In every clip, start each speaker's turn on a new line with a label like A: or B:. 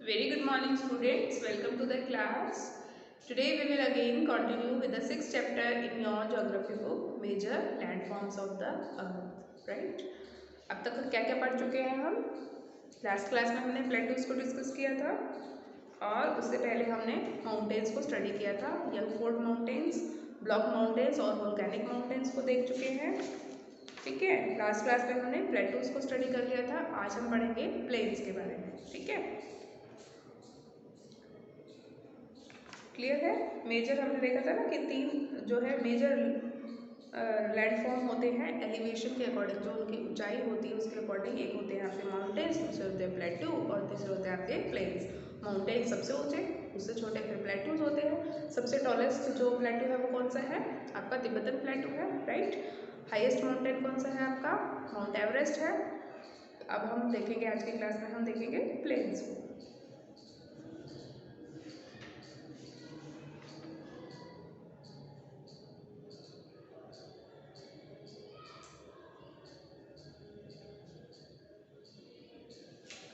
A: Very good morning students, welcome to the class. Today we will again continue with the 6th chapter in your geography book, major landforms of the earth, right? अब तक क्या क्या पढ़ चुके हैं हम? Last class में हमने प्लेटूज को डिस्कस किया था और उससे पहले हमने माउंटेन्स को स्टडी किया था, यंगफोर्ड माउंटेन्स, ब्लॉक माउंटेन्स और वोल्केनिक माउंटेन्स को देख चुके हैं। ठीक है, लास्ट क्लास में हमने प्लेटूज को स्टडी कर लिया था। आज हम पढ़ेंगे प्लेन्स के बारे में। ठीक है, क्लियर है। मेजर हमने देखा था ना कि तीन जो है मेजर लैंडफॉर्म होते हैं एलिवेशन के अकॉर्डिंग, जो उनकी ऊंचाई होती है उसके अकॉर्डिंग। एक होते हैं आपके माउंटेन्स, दूसरे होते हैं प्लेट्यू और तीसरे होते हैं आपके प्लेन्स। माउंटेन सबसे ऊंचे, उससे छोटे फिर प्लेट्यूज होते हैं। सबसे टॉलेस्ट जो प्लेट्यू है वो कौन सा है? आपका तिब्बतन प्लेट्यू है, राइट। हाईएस्ट माउंटेन कौन सा है आपका? माउंट एवरेस्ट है। अब हम देखेंगे आज की क्लास में हम देखेंगे प्लेन्स को।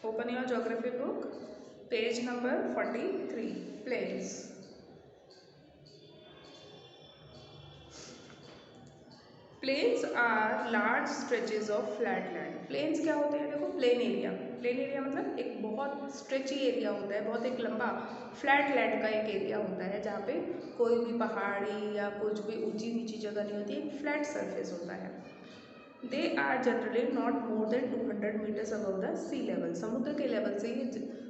A: Open your geography book, page number 43, plains. Plains are large stretches of flat land. Plains क्या होते हैं? देखो, प्लेन एरिया, प्लेन एरिया मतलब एक बहुत स्ट्रेची एरिया होता है, बहुत एक लंबा फ्लैट लैंड का एक एरिया होता है जहाँ पे कोई भी पहाड़ी या कुछ भी ऊंची नीची जगह नहीं होती, एक फ्लैट सरफेस होता है। They are generally not more than 200 metres above the sea level. समुद्र के लेवल से ये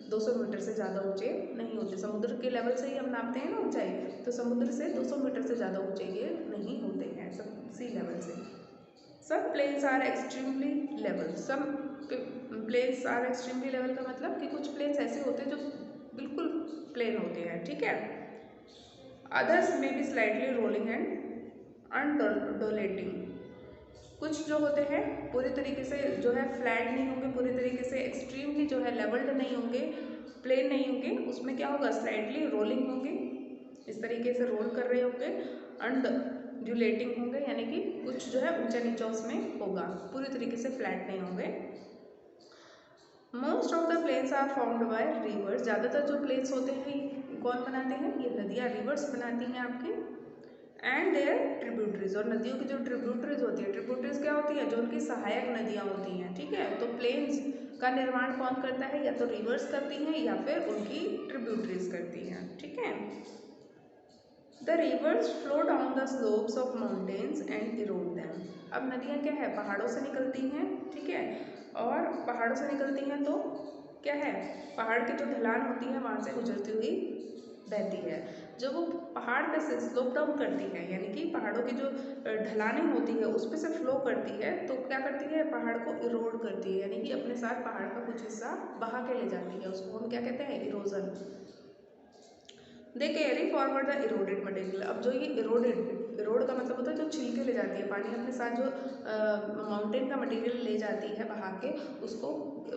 A: 200 मीटर से ज़्यादा ऊंचे नहीं होते। समुद्र के लेवल से ही हम नापते हैं ना ऊंचाई, तो समुद्र से 200 मीटर से ज़्यादा ऊंचे ये नहीं होते हैं सब सी लेवल से। Some plains are extremely level. Some plains are extremely level का मतलब कि कुछ प्लेन्स ऐसे होते हैं जो बिल्कुल प्लेन होते हैं, ठीक है। अदर्स में बी स्लाइटली रोलिंग एंड अनडोलेटिंग। कुछ जो होते हैं पूरी तरीके से जो है फ्लैट नहीं होंगे, पूरी तरीके से एक्सट्रीमली जो है लेवल्ड नहीं होंगे, प्लेन नहीं होंगे। उसमें क्या होगा? स्लाइटली रोलिंग होंगे, इस तरीके से रोल कर रहे होंगे। अनड्यूलेटिंग होंगे, यानी कि कुछ जो है ऊंचा नीचा उसमें होगा, पूरी तरीके से फ्लैट नहीं होंगे। Most of the plains are formed by rivers. ज़्यादातर जो प्लेन्स होते हैं कौन बनाते हैं? ये नदियाँ, रिवर्स बनाती हैं आपके। एंड देयर ट्रिब्यूटरीज, और नदियों की जो ट्रिब्यूटरीज होती है, ट्रिब्यूटरीज क्या होती है? जो उनकी सहायक नदियाँ होती हैं, ठीक है। तो प्लेन्स का निर्माण कौन करता है? या तो रिवर्स करती हैं या फिर उनकी ट्रिब्यूटरीज करती हैं, ठीक है। The reverse flow down the slopes of mountains and Erode them. अब नदियाँ क्या है? पहाड़ों से निकलती हैं, ठीक है। और पहाड़ों से निकलती हैं तो क्या है? पहाड़ की जो ढलान होती है वहाँ से गुजरती हुई बहती है। जब वो पहाड़ पे से स्लोप डाउन करती है, यानी कि पहाड़ों की जो ढलानें होती है उस पे से फ्लो करती है, तो क्या करती है? पहाड़ को इरोड करती है, यानी कि अपने साथ पहाड़ का कुछ हिस्सा बहा के ले जाती है। उसको हम क्या कहते हैं? Erosion. They carry forward the eroded material. अब जो ये इरोड का मतलब होता है जो छिलके ले जाती है, पानी अपने साथ जो माउंटेन का मटेरियल ले जाती है बहा के, उसको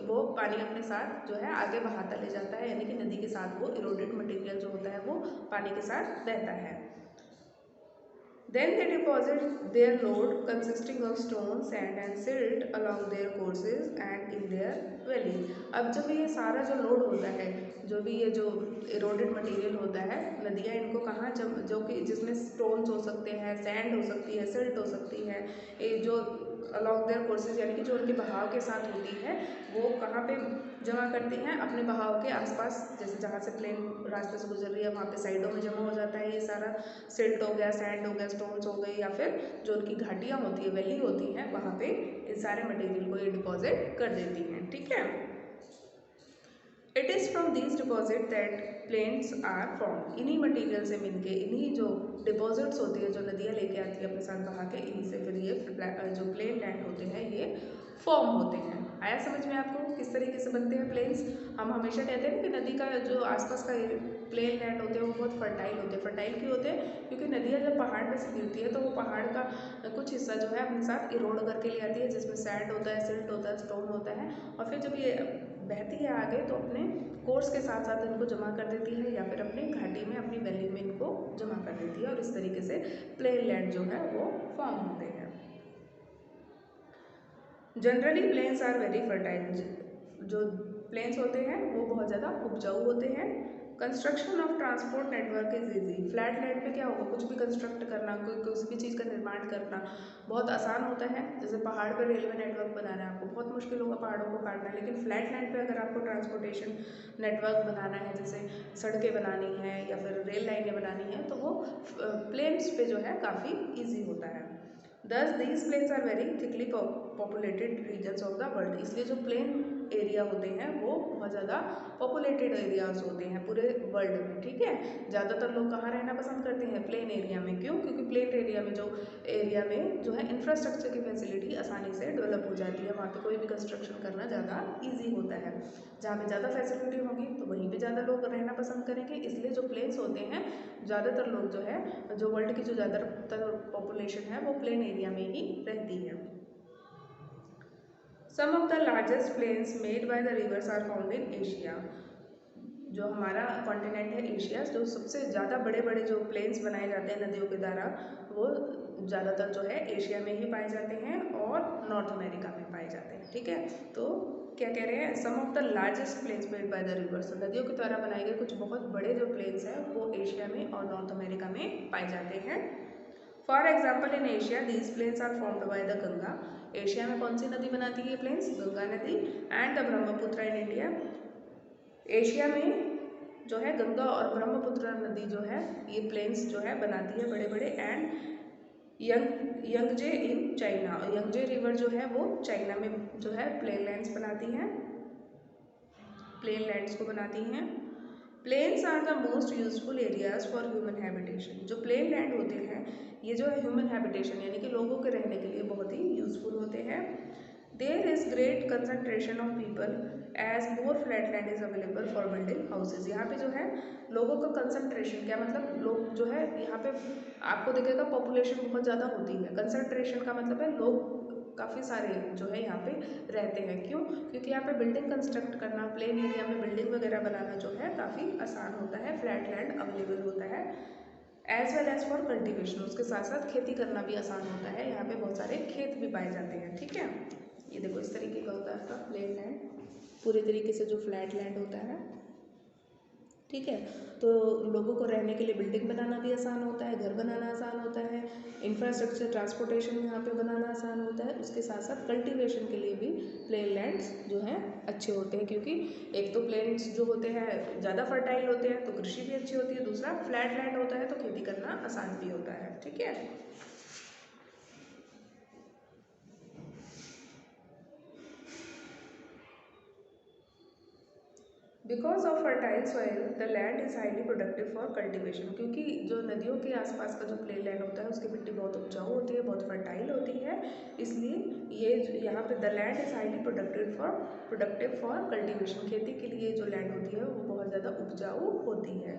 A: वो पानी अपने साथ जो है आगे बहाता ले जाता है, यानी कि नदी के साथ वो इरोडेड मटेरियल जो होता है वो पानी के साथ बहता है। Then they deposit their load consisting of stone, sand and silt along their courses and in their valley. अब जब ये सारा जो लोड होता है, जो भी ये जो इरोडेड मटेरियल होता है, नदियाँ इनको कहाँ, जब जो कि जिसमें स्टोन्स हो सकते हैं, सैंड हो सकती है, सिल्ट हो सकती है, ये जो अलॉन्ग देयर कोर्सेज यानी कि जो उनके बहाव के साथ होती है, वो कहाँ पे जमा करती हैं? अपने बहाव के आसपास, जैसे जहाँ से प्लेन रास्ते से गुजर रही है वहाँ पे साइडों में जमा हो जाता है ये सारा। सिल्ट हो गया, सैंड हो गया, स्टोन्स हो गए, या फिर जो उनकी घाटियाँ होती है, वैली होती हैं, वहाँ पे इस सारे मटेरियल को ये डिपॉजिट कर देती हैं, ठीक है। It is from these deposit that plains are form. इन्हीं मटेरियल से मिलके, इन्हीं जो डिपॉजिट्स होती है जो नदियाँ लेके आती है अपने साथ बहा के, इन्हीं से फिर ये जो प्लेन लैंड होते हैं ये फॉर्म होते हैं। आया समझ में आपको किस तरीके से बनते हैं प्लेन्स? हम हमेशा कहते हैं कि नदी का जो आसपास का प्लेन लैंड होते हैं वो बहुत फर्टाइल होते हैं। फर्टाइल क्यों होते हैं? क्योंकि नदियाँ जब पहाड़ पर से गिरती है तो वो पहाड़ का कुछ हिस्सा जो है अपने साथ इरोड करके ले आती है, जिसमें सैंड होता है, सिल्ट होता है, स्टोन होता है, और फिर जब ये बहती है आगे तो अपने कोर्स के साथ साथ इनको जमा कर देती है, या फिर अपनी घाटी में, अपनी वैली में इनको जमा कर देती है, और इस तरीके से प्लेन लैंड जो है वो फॉर्म होते हैं। Generally plains are very fertile. जो प्लेन्स होते हैं वो बहुत ज़्यादा उपजाऊ होते हैं। Construction of transport network is easy. Flat land पे क्या होगा, कुछ भी कंस्ट्रक्ट करना, कोई किसी भी चीज़ का निर्माण करना बहुत आसान होता है। जैसे पहाड़ पर रेलवे नेटवर्क बनाना है, आपको बहुत मुश्किल होगा पहाड़ों को काटना है, लेकिन फ्लैट लैंड पे अगर आपको ट्रांसपोर्टेशन नेटवर्क बनाना है, जैसे सड़कें बनानी है या फिर रेल लाइनें बनानी है, तो वो प्लेन्स पे जो है काफ़ी ईजी होता है। Thus these plains are very thickly populated regions of the world। इसलिए जो प्लेन एरिया होते हैं वो बहुत ज़्यादा पॉपुलेटेड एरियाज होते हैं पूरे वर्ल्ड में, ठीक है। ज़्यादातर लोग कहाँ रहना पसंद करते हैं, प्लेन एरिया में। क्यों? क्योंकि प्लेन एरिया में जो है इंफ्रास्ट्रक्चर की फैसिलिटी आसानी से डेवलप हो जाती है, वहाँ पे कोई भी कंस्ट्रक्शन करना ज़्यादा ईजी होता है। जहाँ पे ज़्यादा फैसिलिटी होगी तो वहीं पे ज़्यादा लोग रहना पसंद करेंगे, इसलिए जो प्लेन्स होते हैं ज़्यादातर लोग जो है, जो वर्ल्ड की जो ज़्यादातर पॉपुलेशन है वो प्लेन एरिया में ही रहती है। Some of the largest plains made by the rivers are found in Asia. जो हमारा कॉन्टिनेंट है एशिया, जो सबसे ज़्यादा बड़े बड़े जो प्लेन्स बनाए जाते हैं नदियों के द्वारा, वो ज़्यादातर जो है एशिया में ही पाए जाते हैं और नॉर्थ अमेरिका में पाए जाते हैं, ठीक है। तो क्या कह रहे हैं, some of the largest plains made by the rivers, नदियों के द्वारा बनाए गए कुछ बहुत बड़े जो प्लेन्स हैं वो एशिया में और नॉर्थ अमेरिका में पाए जाते हैं। For example in Asia these plains are formed by the Ganga. Asia में कौन सी नदी बनाती है प्लेन्स, गंगा नदी। And the Brahmaputra in India. एशिया में जो है गंगा और ब्रह्मपुत्र नदी जो है ये प्लेन्स जो है बनाती है बड़े बड़े। एंड यंगजे इन चाइना, यंगजे रिवर जो है वो चाइना में जो है प्लेन लैंड्स बनाती हैं, प्लेन लैंड्स को बनाती हैं। Plains are the most useful areas for human habitation. जो प्लेन लैंड होते हैं ये जो है ह्यूमन हैबिटेशन यानी कि लोगों के रहने के लिए बहुत ही यूजफुल होते हैं। There is great concentration of people as more flat land is available for building houses. यहाँ पे जो है लोगों का कंसंट्रेशन, क्या मतलब लोग जो है यहाँ पे आपको दिखेगा पॉपुलेशन बहुत ज़्यादा होती है। कंसंट्रेशन का मतलब है लोग काफ़ी सारे जो है यहाँ पे रहते हैं। क्यों? क्योंकि यहाँ पे बिल्डिंग कंस्ट्रक्ट करना, प्लेन एरिया में बिल्डिंग वगैरह बनाना जो है काफ़ी आसान होता है, फ्लैट लैंड अवेलेबल होता है। As well as for cultivation, उसके साथ साथ खेती करना भी आसान होता है, यहाँ पे बहुत सारे खेत भी पाए जाते हैं, ठीक है। ये देखो इस तरीके का होता है आपका प्लेन लैंड, पूरे तरीके से जो फ्लैट लैंड होता है, ठीक है। तो लोगों को रहने के लिए बिल्डिंग बनाना भी आसान होता है, घर बनाना आसान होता है, इंफ्रास्ट्रक्चर ट्रांसपोर्टेशन यहाँ पे बनाना आसान होता है। उसके साथ साथ कल्टीवेशन के लिए भी प्लेन लैंड्स जो हैं अच्छे होते हैं, क्योंकि एक तो प्लेन्स जो होते हैं ज़्यादा फर्टाइल होते हैं तो कृषि भी अच्छी होती है, दूसरा फ्लैट लैंड होता है तो खेती करना आसान भी होता है, ठीक है। Because of fertile soil the land is highly productive for cultivation. क्योंकि जो नदियों के आसपास का जो प्लेन लैंड होता है उसकी मिट्टी बहुत उपजाऊ होती है, बहुत फर्टाइल होती है, इसलिए ये यहाँ पे the land is highly productive for cultivation. खेती के लिए जो लैंड होती है वो बहुत ज़्यादा उपजाऊ होती है।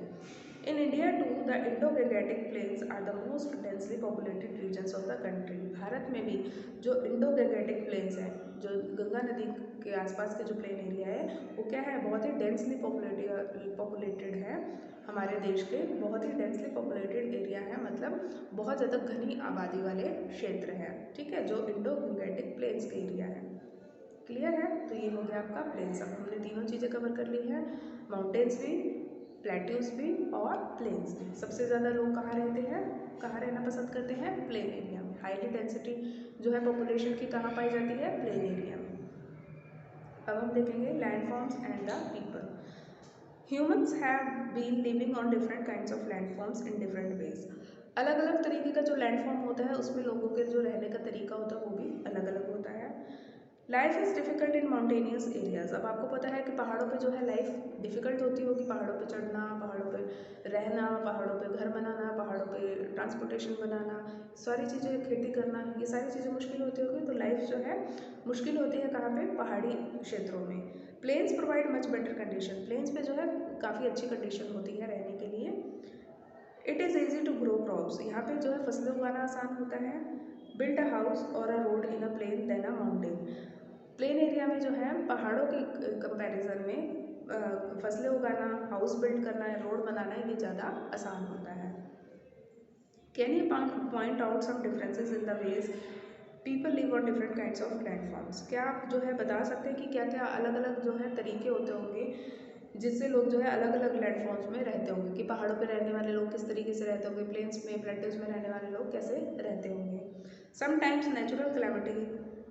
A: In India too the Indo Gangetic plains are the most densely populated regions of the country. Bharat में भी जो इंडो-गैंगेटिक प्लेन्स हैं, जो गंगा नदी के आसपास के जो प्लेन एरिया है वो क्या है, बहुत ही डेंसली पॉपुलेटेड है। हमारे देश के बहुत ही डेंसली पॉपुलेटेड एरिया है, मतलब बहुत ज़्यादा घनी आबादी वाले क्षेत्र हैं, ठीक है, जो इंडो-गैंगेटिक प्लेन्स के एरिया है। क्लियर है? तो ये हो गया आपका प्लेन्स। अब हमने तीनों चीज़ें कवर कर ली है, माउंटेन्स भी, प्लेट्यूज भी और प्लेन्स भी। सबसे ज़्यादा लोग कहाँ रहते हैं, कहाँ रहना पसंद करते हैं, प्लेन एरिया में। हाईली डेंसिटी जो है पॉपुलेशन की कहाँ पाई जाती है, प्लेन एरिया में। अब हम देखेंगे landforms and the people. Humans have been living on different kinds of landforms in different ways. अलग अलग तरीके का जो लैंडफॉर्म होता है उसमें लोगों के जो रहने का तरीका होता है वो भी अलग अलग होता है। Life is difficult in mountainous areas. अब आपको पता है कि पहाड़ों पे जो है लाइफ डिफ़िकल्ट होती होगी, पहाड़ों पे चढ़ना, पहाड़ों पे रहना, पहाड़ों पे घर बनाना, पहाड़ों पे ट्रांसपोर्टेशन बनाना, सारी चीज़ें, खेती करना, ये सारी चीज़ें मुश्किल होती होगी। तो लाइफ जो है मुश्किल होती है कहाँ पे, पहाड़ी क्षेत्रों में। Plains provide much better condition. Plains पे जो है काफ़ी अच्छी कंडीशन होती है रहने के लिए। It is easy to grow crops. यहाँ पे जो है फसलें उगाना आसान होता है। बिल्ड अ हाउस और a road in a plain than a mountain. Plain area में जो है पहाड़ों के कंपैरिजन में फसलें उगाना, हाउस बिल्ड करना या रोड बनाना ये ज़्यादा आसान होता है। Can you point out some differences in the ways people live on different kinds of landforms. क्या आप जो है बता सकते हैं कि क्या क्या अलग अलग जो है तरीके होते होंगे जिससे लोग जो है अलग अलग लैंडफॉर्म्स में रहते होंगे, कि पहाड़ों पे रहने वाले लोग किस तरीके से रहते होंगे, प्लेन्स में प्लेटेस में रहने वाले लोग कैसे रहते होंगे। Sometimes natural calamity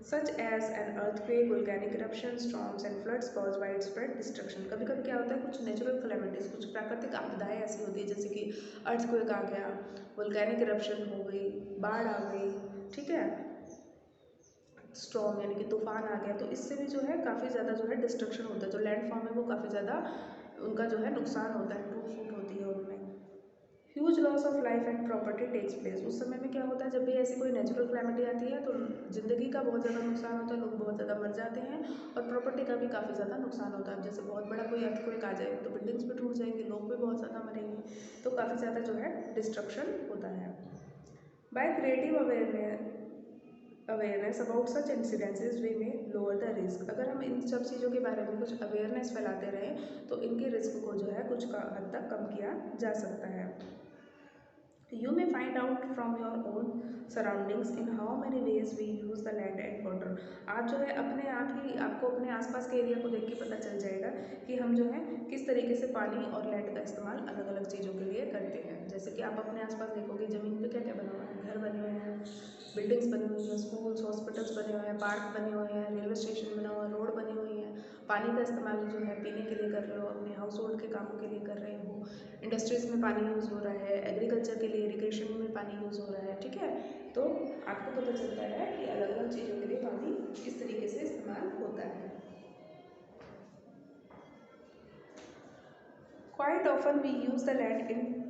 A: such as an earthquake, volcanic eruption, storms and floods cause widespread destruction. कभी कभी क्या होता है, कुछ नेचुरल कैलामिटीज, कुछ प्राकृतिक आपदाएं ऐसी होती है जैसे कि अर्थक्वेक आ गया, वोल्केनिक इरप्शन हो गई, बाढ़ आ गई, ठीक है, स्टॉर्म यानी कि तूफान आ गया, तो इससे भी जो है काफ़ी ज़्यादा जो है डिस्ट्रक्शन होता है, जो लैंडफॉर्म है वो काफ़ी ज़्यादा उनका जो है नुकसान होता है, टूट फूट होती है उनमें। Huge loss of life and property takes place. उस समय में क्या होता है, जब भी ऐसी कोई नेचुरल कैलामिटी आती है तो ज़िंदगी का बहुत ज़्यादा नुकसान होता है, लोग बहुत ज़्यादा मर जाते हैं, और प्रॉपर्टी का भी काफ़ी ज़्यादा नुकसान होता है। जैसे बहुत बड़ा कोई अर्थक्वेक आ जाए तो बिल्डिंग्स भी टूट जाएंगे, लोग भी बहुत ज़्यादा मरेंगे, तो काफ़ी ज़्यादा जो है डिस्ट्रक्शन होता है। By creative awareness about such incidences we may lower the risk. अगर हम इन सब चीज़ों के बारे में कुछ अवेयरनेस फैलाते रहें तो इनके रिस्क को जो है कुछ हद तक कम किया जा सकता है। You may find out from your own surroundings in how many ways we use the land and water। आप जो है अपने आप ही आपको अपने आसपास के एरिया को देख के पता चल जाएगा कि हम जो है किस तरीके से पानी और लैंड का इस्तेमाल अलग अलग चीज़ों के लिए करते हैं। जैसे कि आप अपने आसपास देखोगे ज़मीन पे क्या क्या बना हुआ है, घर बने हुए हैं, बिल्डिंग्स बनी हुई हैं, स्कूल्स हॉस्पिटल्स बने हुए हैं, पार्क बने हुए हैं, रेलवे स्टेशन बना हुआ है, रोड बनी हुई है। पानी का इस्तेमाल जो है पीने के लिए कर रहे हो, अपने हाउस होल्ड के कामों के लिए कर रहे हो, इंडस्ट्रीज़ में पानी यूज़ हो रहा है, एग्रीकल्चर के लिए इरिगेशन में पानी यूज़ हो रहा है, ठीक है। तो आपको पता चलता है कि अलग अलग चीज़ों के लिए पानी किस तरीके से इस्तेमाल होता है। Quite often we use the land in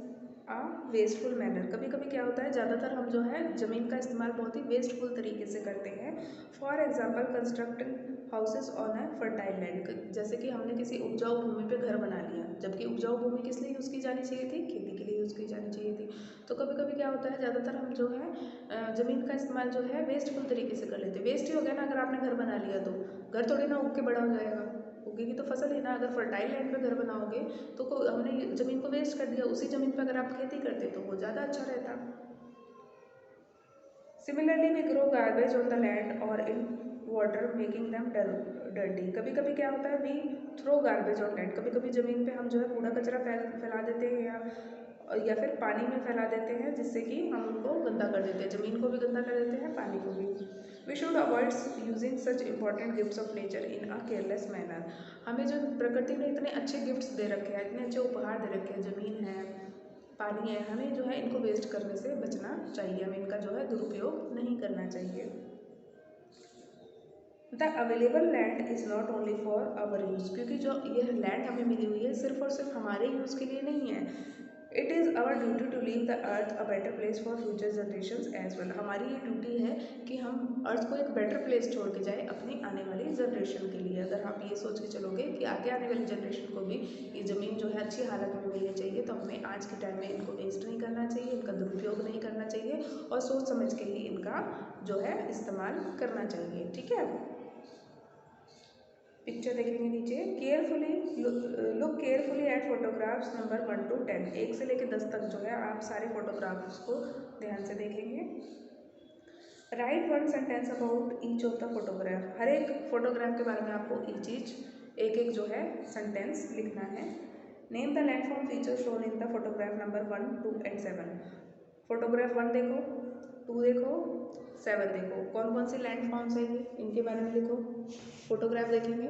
A: a wasteful manner. कभी कभी क्या होता है, ज़्यादातर हम जो है ज़मीन का इस्तेमाल बहुत ही वेस्टफुल तरीके से करते हैं। For example constructing houses on a fertile land. जैसे कि हमने किसी उपजाऊ भूमि पे घर बना लिया, जबकि उपजाऊ भूमि किस लिए यूज़ की जानी चाहिए थी, खेती के लिए यूज़ की जानी चाहिए थी। तो कभी कभी क्या होता है, ज़्यादातर हम जो है ज़मीन का इस्तेमाल जो है वेस्टफुल तरीके से कर लेते हैं। वेस्ट ही हो गया ना, अगर आपने घर बना लिया तो घर थोड़ी ना उग के बड़ा हो जाएगा, उगेगी तो फसल ही ना। अगर फर्टाइल लैंड पे घर बनाओगे तो हमने ज़मीन को वेस्ट कर दिया, उसी ज़मीन पे अगर आप खेती करते तो वो ज़्यादा अच्छा रहता। Similarly we grow garbage on the land और in water making them dirty. कभी कभी क्या होता है, we throw garbage on land. कभी कभी ज़मीन पे हम जो है कूड़ा कचरा फैला देते हैं या फिर पानी में फैला देते हैं, जिससे कि हम उनको गंदा कर देते हैं, ज़मीन को भी गंदा कर देते हैं, पानी को भी। We should avoid using such important gifts of nature in a careless manner. हमें जो प्रकृति ने इतने अच्छे गिफ्ट्स दे रखे हैं, इतने अच्छे उपहार दे रखे हैं, ज़मीन है, पानी है, हमें जो है इनको वेस्ट करने से बचना चाहिए, हमें इनका जो है दुरुपयोग नहीं करना चाहिए। The available land is not only for our use. क्योंकि जो ये लैंड हमें मिली हुई है सिर्फ और सिर्फ हमारे यूज़ के लिए नहीं है। It is our duty to leave the earth a better place for future generation as well. हमारी ये ड्यूटी है कि हम अर्थ को एक बेटर प्लेस छोड़ के जाए अपनी आने वाली जनरेशन के लिए। अगर आप ये सोच के चलोगे कि आगे आने वाली जनरेशन को भी ये ज़मीन जो है अच्छी हालत में मिलनी चाहिए, तो हमें आज के टाइम में इनको वेस्ट नहीं करना चाहिए, इनका दुरुपयोग नहीं करना चाहिए, और सोच समझ के ही इनका जो है इस्तेमाल करना चाहिए, ठीक है। पिक्चर देखेंगे नीचे, carefully look carefully at photographs number 1 to 10। 1 से लेकर 10 तक जो है आप सारे फोटोग्राफ्स को ध्यान से देखेंगे। Write one sentence about each of the photograph. हर एक फोटोग्राफ के बारे में आपको एक एक जो है सेंटेंस लिखना है। Name the landform feature shown in the photograph number 1, 2 and 7। Photograph 1 देखो, 2 देखो, 7 देखो, कौन कौन सी लैंडफॉर्म्स है ये, इनके बारे में लिखो। फोटोग्राफ देखेंगे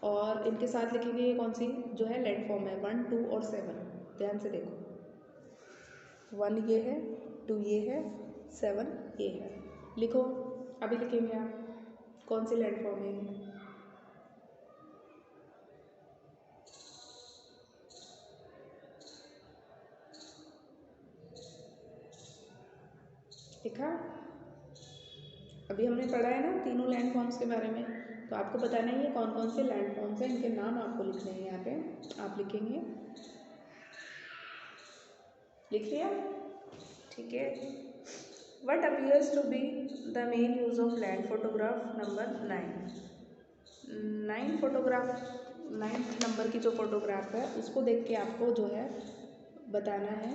A: और इनके साथ लिखेंगे ये कौन सी जो है लैंडफॉर्म है, 1, 2 और 7। ध्यान से देखो, 1 ये है, 2 ये है, 7 ये है। लिखो, अभी लिखेंगे आप कौन सी लैंडफॉर्म है ये। लिखा? अभी हमने पढ़ा है ना तीनों लैंडफॉर्म्स के बारे में, तो आपको बताना ही है कौन कौन से लैंडफॉर्म्स हैं, इनके नाम आपको लिखने हैं। यहाँ पे आप लिखेंगे, लिख लिया? ठीक है। What appears to be the main use of land, photograph number 9 photograph 9th number की जो फोटोग्राफ है उसको देख के आपको जो है बताना है,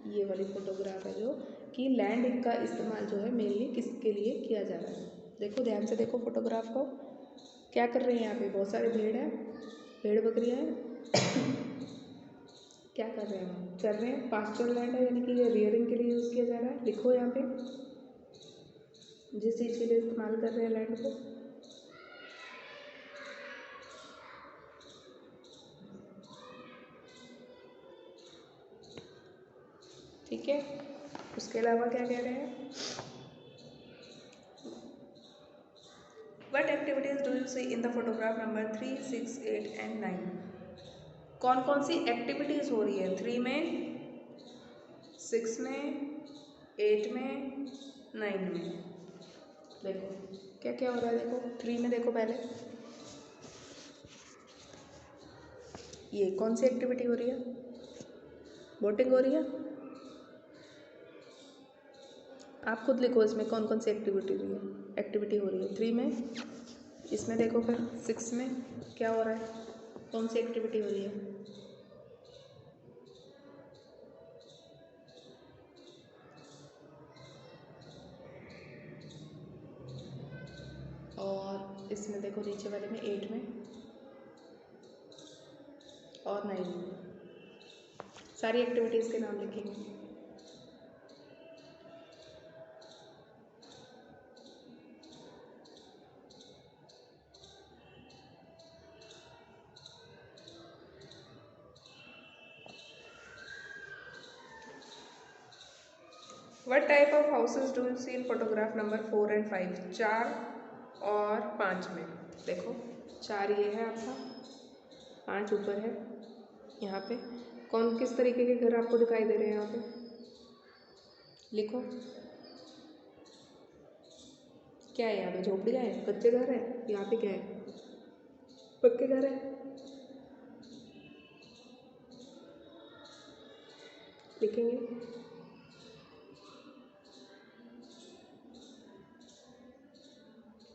A: ये वाली फोटोग्राफ है जो कि लैंड का इस्तेमाल जो है मेनली किसके लिए किया जा रहा है। देखो ध्यान से देखो फोटोग्राफ को, क्या कर रहे हैं यहाँ पे, बहुत सारे भेड़ हैं, भेड़ बकरियाँ हैं क्या कर रहे हैं, चल रहे हैं। पास्चर लैंड है यानी कि ये रियरिंग के लिए यूज़ किया जा रहा है। लिखो यहाँ पे जिस चीज़ के लिए इस्तेमाल कर रहे हैं लैंड को। ठीक है, उसके अलावा क्या कह रहे हैं, what activities do you see in the photograph number 3, 6, 8 and 9। कौन कौन सी एक्टिविटीज हो रही है 3 में, 6 में, 8 में, 9 में। देखो क्या क्या हो रहा है, देखो 3 में देखो पहले ये कौन सी एक्टिविटी हो रही है, बोटिंग हो रही है। आप खुद लिखो इसमें कौन कौन सी एक्टिविटी हो रही है 3 में। इसमें देखो फिर 6 में क्या हो रहा है, कौन सी एक्टिविटी हो रही है। और इसमें देखो नीचे वाले में 8 में और 9 में सारी एक्टिविटीज़ के नाम लिखेंगे। What type of houses do you see in photograph number 4 and 5। 4 और 5 में देखो 4 ये है आपका, 5 ऊपर है। यहाँ पे कौन किस तरीके के घर आपको दिखाई दे रहे हैं, यहाँ पे लिखो क्या है, यहाँ पे झोपड़ियाँ हैं, कच्चे घर है, यहाँ पे क्या है, पक्के घर है। लिखेंगे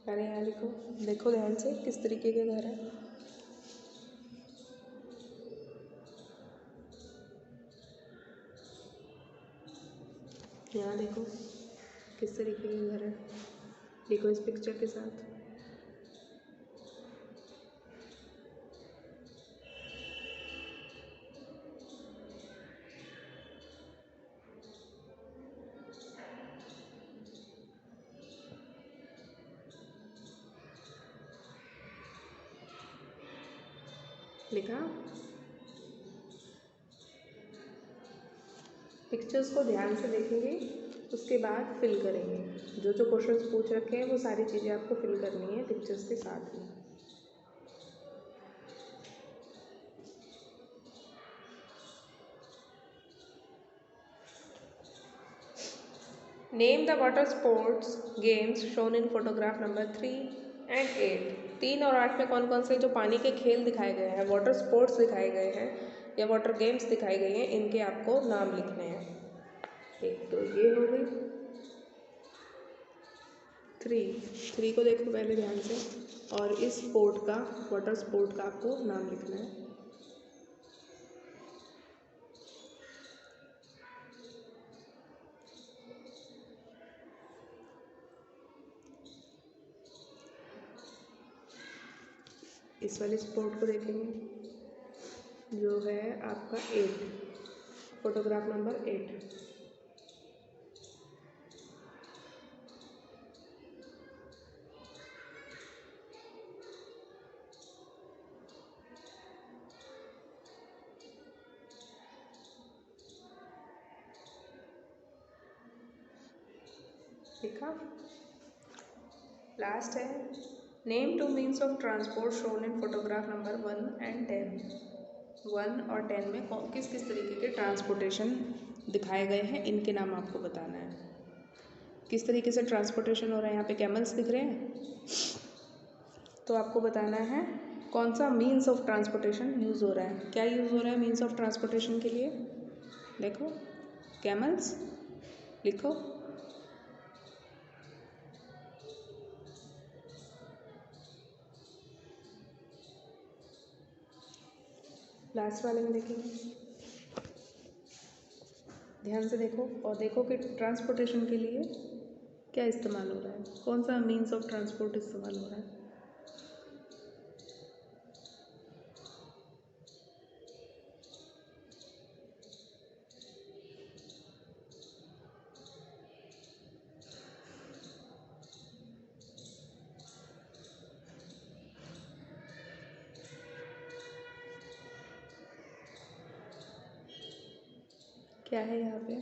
A: अरे यहाँ लिखो, देखो ध्यान से किस तरीके के घर है। यहाँ देखो किस तरीके के घर है, लिखो इस पिक्चर के साथ। लिखा, पिक्चर्स को ध्यान से देखेंगे, उसके बाद फिल करेंगे। जो जो क्वेश्चंस पूछ रखे हैं वो सारी चीज़ें आपको फिल करनी है पिक्चर्स के साथ ही। Name the water sports games shown in photograph number 3 and 8। 3 और 8 में कौन कौन से जो पानी के खेल दिखाए गए हैं, वाटर स्पोर्ट्स दिखाए गए हैं या वाटर गेम्स दिखाए गए हैं, इनके आपको नाम लिखने हैं। एक तो ये हो गई 3 को देखो पहले ध्यान से, और इस स्पोर्ट का, वाटर स्पोर्ट का आपको नाम लिखना है। इस वाले स्पोर्ट को देखेंगे जो है आपका 8, फोटोग्राफ नंबर 8। लिखा, लास्ट है name 2 means of transport shown in photograph number 1 and 10। 1 और 10 में किस किस तरीके के ट्रांसपोर्टेशन दिखाए गए हैं, इनके नाम आपको बताना है। किस तरीके से ट्रांसपोर्टेशन हो रहा है, यहाँ पे कैमल्स दिख रहे हैं, तो आपको बताना है कौन सा मीन्स ऑफ ट्रांसपोर्टेशन यूज़ हो रहा है। क्या यूज़ हो रहा है मीन्स ऑफ ट्रांसपोर्टेशन के लिए, देखो कैमल्स, लिखो लास्ट वाले में देखेंगे। ध्यान से देखो और देखो कि ट्रांसपोर्टेशन के लिए क्या इस्तेमाल हो रहा है, कौन सा मीन्स ऑफ ट्रांसपोर्ट इस्तेमाल हो रहा है। क्या है यहाँ पे,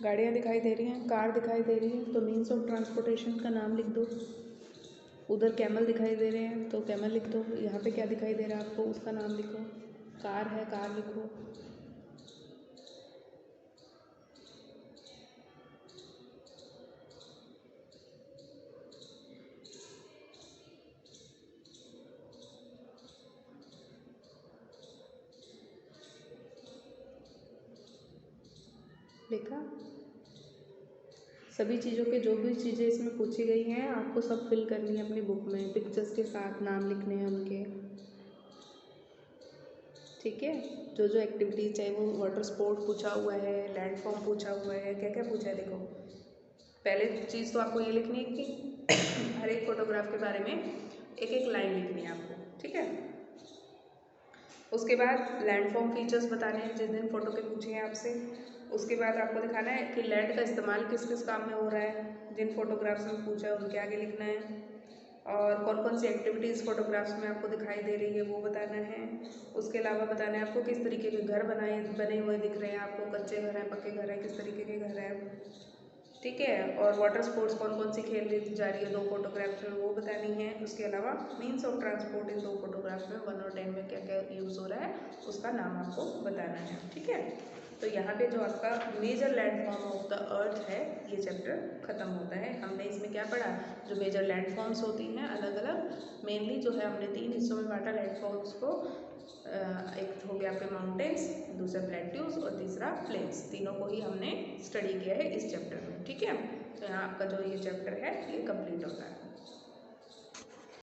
A: गाड़ियाँ दिखाई दे रही हैं, कार दिखाई दे रही है, तो मीन्स ऑफ ट्रांसपोर्टेशन का नाम लिख दो। उधर कैमल दिखाई दे रहे हैं तो कैमल लिख दो। यहाँ पे क्या दिखाई दे रहा है आपको, उसका नाम लिखो। कार है, कार लिखो। लिखा। सभी चीज़ों के जो भी चीज़ें इसमें पूछी गई हैं आपको सब फिल करनी है अपनी बुक में, पिक्चर्स के साथ नाम लिखने हैं उनके। ठीक है, जो जो एक्टिविटीज़, चाहे वो वाटर स्पोर्ट पूछा हुआ है, लैंड फॉर्म पूछा हुआ है, क्या क्या पूछा है देखो। पहले चीज़ तो आपको ये लिखनी है कि हर एक फोटोग्राफ के बारे में एक एक लाइन लिखनी है आपको। ठीक है, उसके बाद लैंड फॉर्म फीचर्स बताने हैं जिस दिन फ़ोटो के पूछे हैं आपसे। उसके बाद आपको दिखाना है कि लैंड का इस्तेमाल किस किस काम में हो रहा है, जिन फोटोग्राफ्स में पूछा है उनके आगे लिखना है। और कौन कौन सी एक्टिविटीज़ फोटोग्राफ्स में आपको दिखाई दे रही है वो बताना है। उसके अलावा बताना है आपको किस तरीके के घर बने हुए दिख रहे हैं आपको, कच्चे घर हैं, पक्के घर हैं, किस तरीके के घर हैं। ठीक है, और वाटर स्पोर्ट्स कौन कौन सी खेल रही जा रही है दो फोटोग्राफ्स में वो बतानी है। उसके अलावा मीन्स ऑफ ट्रांसपोर्ट इन दो फोटोग्राफ्स में 1 और 10 में क्या क्या यूज़ हो रहा है उसका नाम आपको बताना है। ठीक है, तो यहाँ पे जो आपका major landform of the earth है ये चैप्टर ख़त्म होता है। हमने इसमें क्या पढ़ा, जो मेजर लैंडफॉर्म्स होती हैं अलग अलग, मेनली जो है हमने 3 हिस्सों में बांटा लैंडफॉर्म्स को। एक हो गया आपके माउंटेन्स, दूसरा प्लेट्यूज और तीसरा प्लेन्स। तीनों को ही हमने स्टडी किया है इस चैप्टर में। ठीक है, तो यहाँ आपका जो ये चैप्टर है ये कंप्लीट होता है।